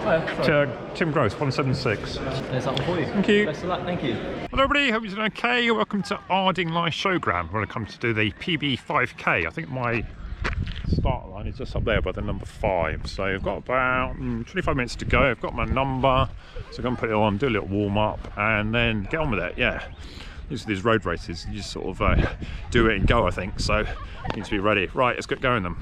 Tim Gross, 176. There's that one for you. Thank you. Best of luck, thank you. Hello everybody, hope you're doing okay. Welcome to Ardingly Showground, where I come to do the PB 5K. I think my start line is just up there by the number 5. So I've got about 25 minutes to go. I've got my number, so I'm going to put it on, do a little warm up, and then get on with it. Yeah, these road races, you just sort of do it and go, I think. So you need to be ready. Right, let's get going then.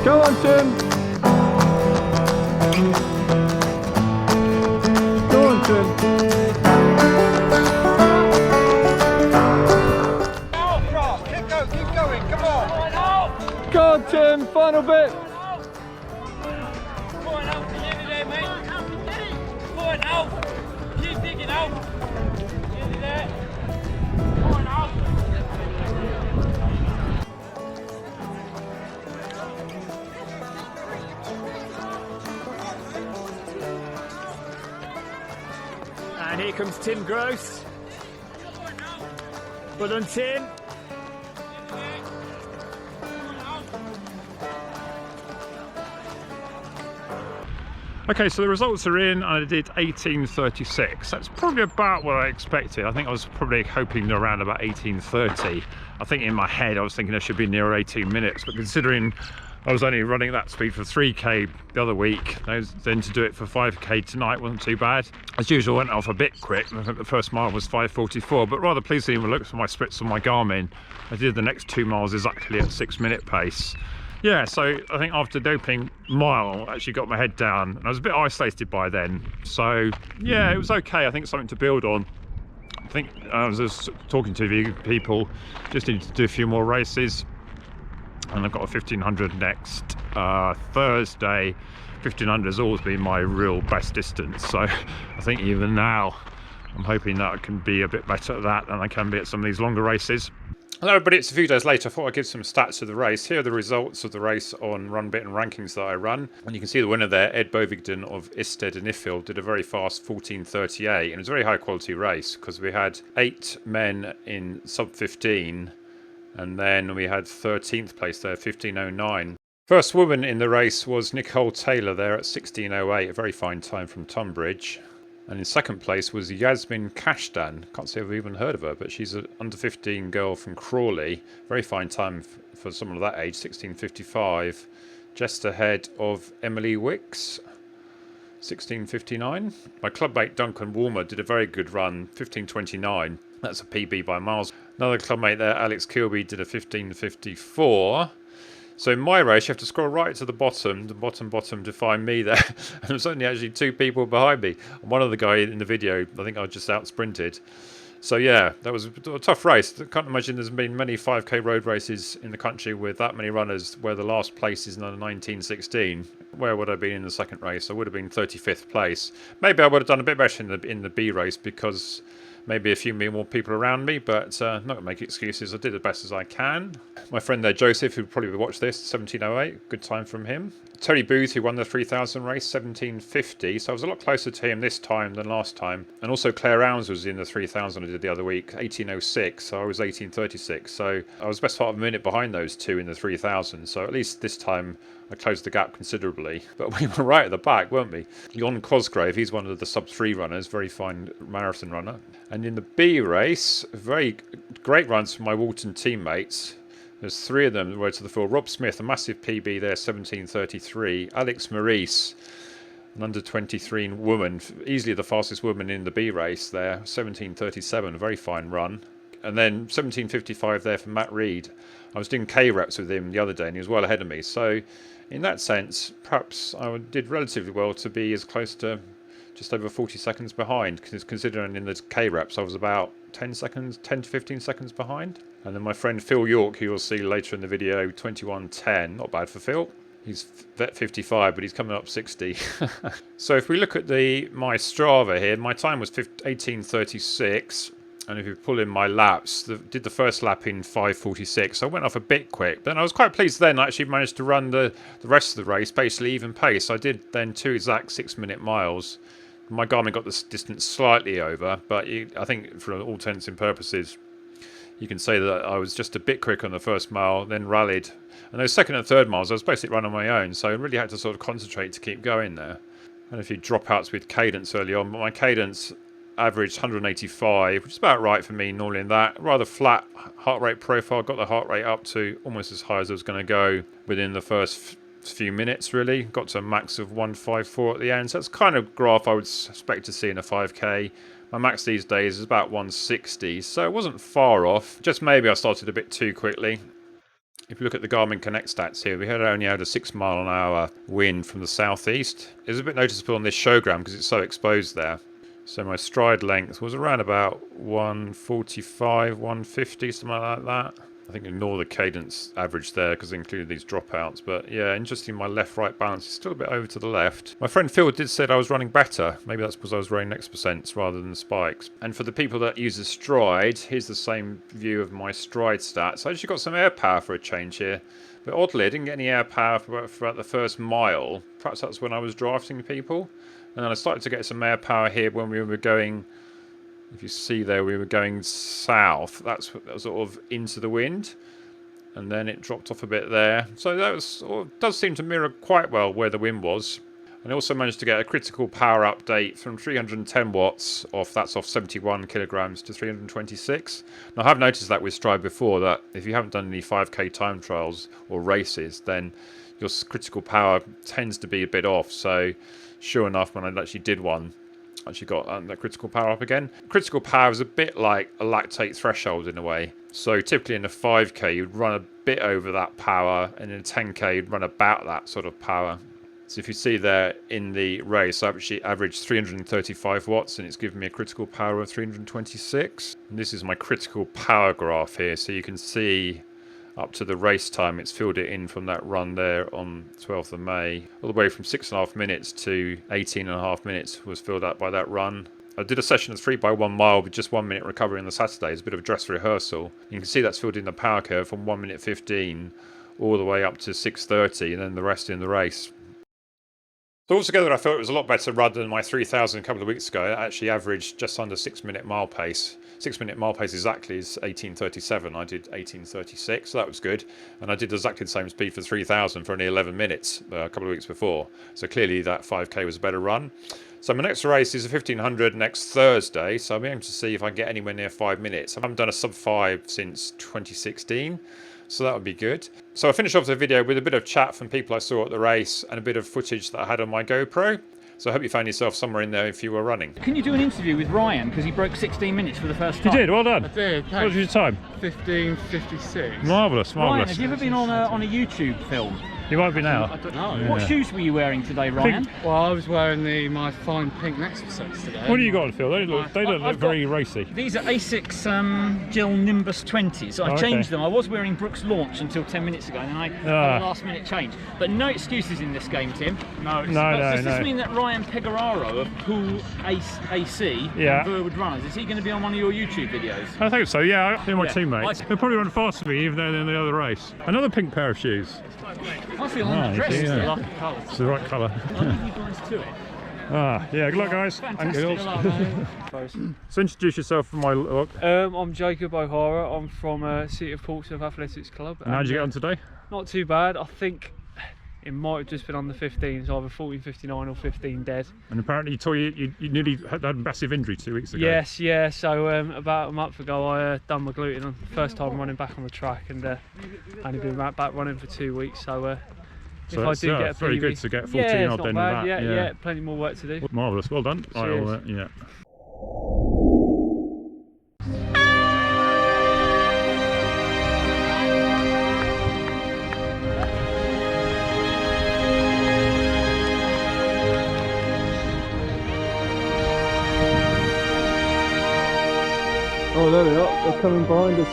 Go on, Tim. Go on, Tim. Keep going, come on. Go on, Tim. Final bit. Keep digging out. Nearly there. And here comes Tim Gross. Well done, Tim. Okay, so the results are in, and I did 18:36. That's probably about what I expected. I think I was probably hoping around about 18:30. I think in my head I was thinking I should be near 18 minutes, but considering I was only running that speed for 3k the other week, then to do it for 5k tonight wasn't too bad. As usual, went off a bit quick. I think the first mile was 5:44, but rather pleasingly when I looked at my splits on my Garmin, I did the next 2 miles exactly at 6-minute pace. Yeah, so I think after the opening mile, I actually got my head down, and I was a bit isolated by then. So yeah, it was okay. I think something to build on. I think I was just talking to a few people, just need to do a few more races. And I've got a 1500 next Thursday. 1500 has always been my real best distance, so I think even now I'm hoping that I can be a bit better at that than I can be at some of these longer races. Hello everybody, it's a few days later. I thought I'd give some stats of the race. Here are the results of the race on Runbit and rankings that I run. And you can see the winner there, Ed Bovigdon of Isted and Iffield, did a very fast 14:38, and it was a very high quality race because we had 8 men in sub 15, and then we had 13th place there, 15:09. First woman in the race was Nicole Taylor there at 16:08, a very fine time from Tunbridge. And in second place was Yasmin Kashdan. Can't say I've even heard of her, but she's an under 15 girl from Crawley. Very fine time for someone of that age, 16:55. Just ahead of Emily Wicks, 16:59. My clubmate Duncan Walmer did a very good run, 15:29. That's a PB by miles. Another clubmate there, Alex Kilby, did a 15:54. So in my race, you have to scroll right to the bottom to find me there. And there's only actually 2 people behind me. One of the guy in the video, I think I just out sprinted. So yeah, that was a tough race. I can't imagine there's been many 5k road races in the country with that many runners where the last place is in 1916. Where would I be in the second race? I would have been 35th place. Maybe I would have done a bit better in the B race because maybe a few more people around me, but not going to make excuses. I did the best as I can. My friend there, Joseph, who probably watch this, 17:08, good time from him. Terry Booth, who won the 3000 race, 17:50, so I was a lot closer to him this time than last time. And also Claire Rounds was in the 3000 I did the other week, 18:06, so I was 18:36. So I was best part of a minute behind those 2 in the 3000, so at least this time I closed the gap considerably. But we were right at the back, weren't we? Jon Cosgrave, he's one of the sub-3 runners, very fine marathon runner. And in the B race, very great runs from my Walton teammates. There's 3 of them that were to the full. Rob Smith, a massive PB there, 17:33. Alex Maurice, an under 23 woman, easily the fastest woman in the B race there, 17:37, a very fine run. And then 17:55 there for Matt Reed. I was doing K reps with him the other day and he was well ahead of me. So in that sense, perhaps I did relatively well to be as close to just over 40 seconds behind, considering in the K reps I was about 10 to 15 seconds behind. And then my friend Phil York, who you'll see later in the video, 21:10, not bad for Phil. He's vet 55, but he's coming up 60. So if we look at my Strava here, my time was 18:36. And if you pull in my laps, did the first lap in 5:46. So I went off a bit quick. But I was quite pleased then. I actually managed to run the rest of the race basically even pace. I did then 2 exact 6-minute miles. My Garmin got the distance slightly over, but I think for all intents and purposes, you can say that I was just a bit quick on the first mile, then rallied. And those second and third miles, I was basically running on my own. So I really had to sort of concentrate to keep going there. And a few dropouts with cadence early on, but my cadence averaged 185, which is about right for me normally in that. Rather flat heart rate profile, got the heart rate up to almost as high as I was going to go within the first few minutes really. Got to a max of 154 at the end, so that's kind of graph I would expect to see in a 5k. My max these days is about 160, so it wasn't far off. Just maybe I started a bit too quickly. If you look at the Garmin Connect stats here, we had only had a 6-mile-an-hour wind from the southeast. It was a bit noticeable on this showground because it's so exposed there. So my stride length was around about 145, 150, something like that. I think ignore the cadence average there because it included these dropouts. But yeah, interesting, my left-right balance is still a bit over to the left. My friend Phil did say I was running better. Maybe that's because I was running next percents rather than spikes. And for the people that use the Stryd, here's the same view of my Stryd stats. I actually got some air power for a change here. But oddly, I didn't get any air power for about the first mile. Perhaps that's when I was drafting people. And then I started to get some air power here when we were going, if you see there, we were going south. That was sort of into the wind. And then it dropped off a bit there. So that does seem to mirror quite well where the wind was. And I also managed to get a critical power update from 310 watts off, that's off 71 kilograms to 326. Now I have noticed that with Stryd before, that if you haven't done any 5k time trials or races, then your critical power tends to be a bit off. So sure enough, when I actually did one, I actually got that critical power up again. Critical power is a bit like a lactate threshold in a way. So typically in a 5k, you'd run a bit over that power, and in a 10k, you'd run about that sort of power. So if you see there in the race, I actually averaged 335 watts, and it's given me a critical power of 326. And this is my critical power graph here, so you can see up to the race time, it's filled it in from that run there on 12th of May. All the way from 6.5 minutes to 18.5 minutes was filled up by that run. I did a session of 3 by 1 mile with just 1 minute recovery on the Saturday. It's a bit of a dress rehearsal. You can see that's filled in the power curve from 1 minute 15 all the way up to 6:30, and then the rest in the race. So altogether, I felt it was a lot better run than my 3,000 a couple of weeks ago. I actually averaged just under 6-minute mile pace. 6-minute mile pace exactly is 18:37. I did 18:36, so that was good. And I did exactly the same speed for 3,000 for only 11 minutes a couple of weeks before. So clearly that 5k was a better run. So my next race is a 1500 next Thursday. So I'll be able to see if I can get anywhere near 5 minutes. I haven't done a sub 5 since 2016. So that would be good. So I finish off the video with a bit of chat from people I saw at the race and a bit of footage that I had on my GoPro. So I hope you found yourself somewhere in there if you were running. Can you do an interview with Ryan, because he broke 16 minutes for the first time? You did, well done. I did. What was your time? 15:56. Marvellous, Ryan, marvellous. have you ever been on a YouTube film? You won't be now. I don't know. Yeah. What shoes were you wearing today, Ryan? Well, I was wearing my fine pink Nexus today. What do you got on, Phil? They don't look very racy. These are Asics Gel Nimbus 20s. I changed them. I was wearing Brooks Launch until 10 minutes ago, and then I had a last minute change. But no excuses in this game, Tim. No. Does this mean that Ryan Pegoraro of Pool AC and Verwood Runners, is he going to be on one of your YouTube videos? I think so, yeah. They're my teammates. They'll probably run faster than me even though they're in the other race. Another pink pair of shoes. I feel underdressed. It's the lucky colours. It's the right colour. I'll leave you guys to it. Yeah, good luck, guys. Fantastic. So introduce yourself for my look. I'm Jacob O'Hara. I'm from City of Portsmouth Athletics Club. And how'd you get on today? Not too bad. I think it might have just been on the 15s, either 14:59 or 15 dead. And apparently you nearly had a massive injury 2 weeks ago. Yes, yeah. So about a month ago, I done my gluten on first time running back on the track, and only been back running for 2 weeks. So if I do get a very PB, good to get 14 yeah, odd it's then. not bad. That. Yeah, plenty more work to do. Marvellous, well done. Cheers. Yeah. there they are. They're coming behind us.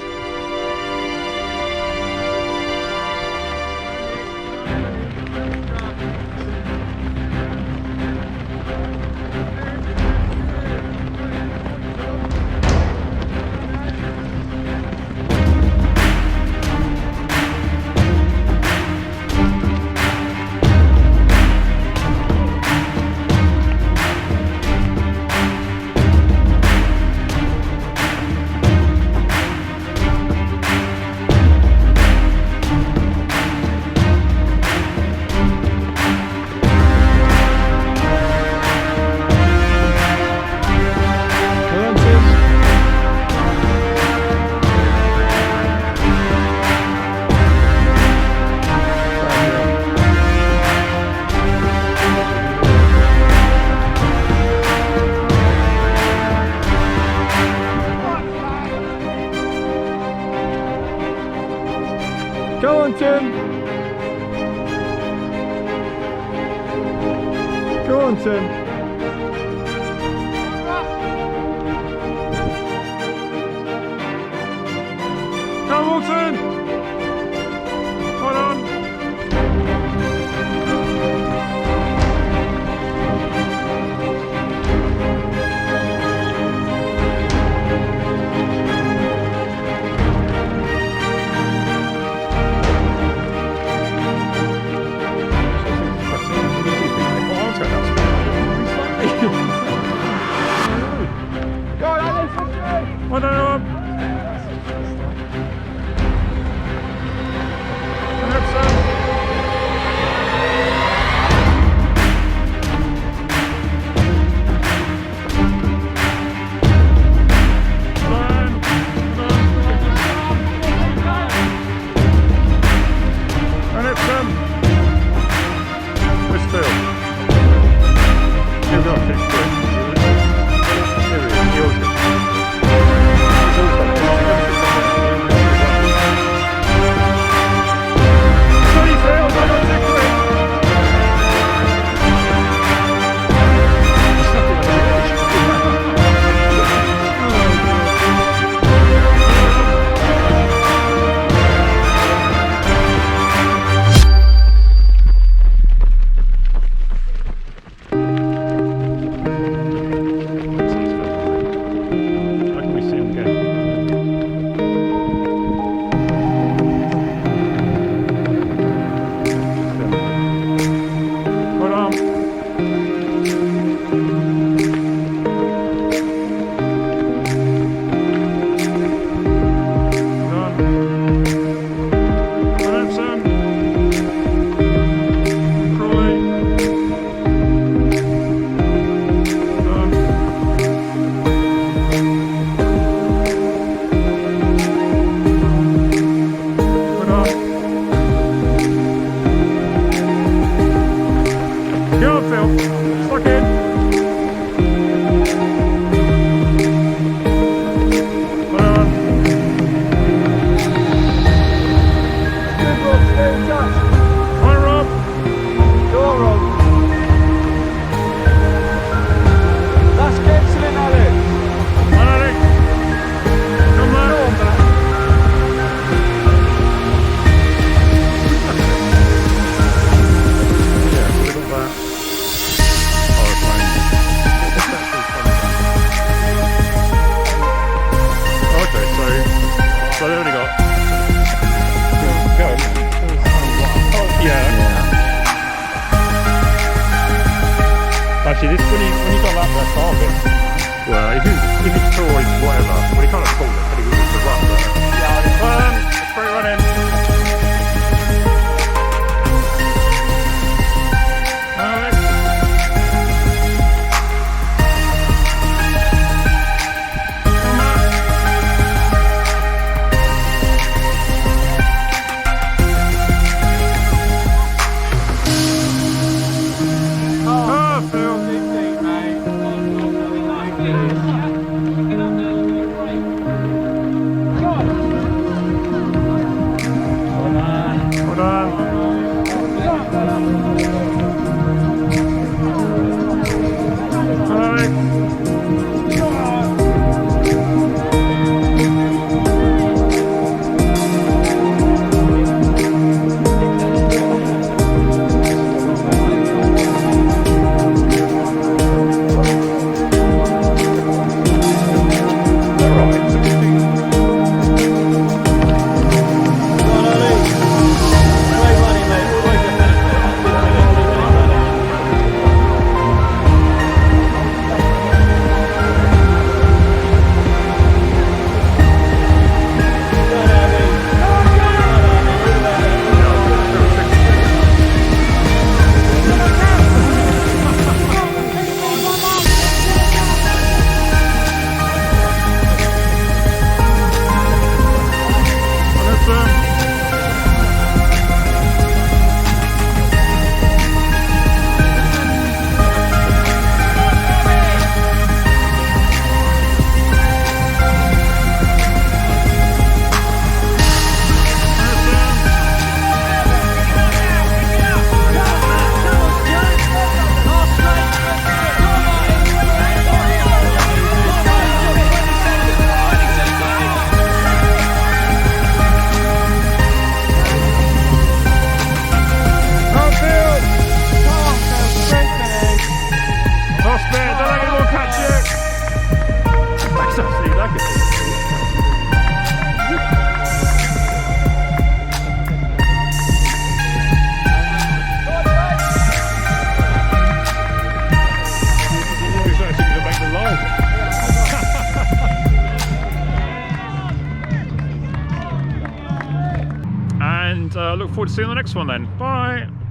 Go on, Tim. Go on, Tim. Come, Walton. Hold on. Well done, Rob. And it's where's Phil? You've got it, good. Here he is, yours is. Actually, this when you got that carpet, well, if it's toys, whatever, well, you kind of call it pretty good to run, but it's pretty running. look forward to seeing you on the next one then. Bye.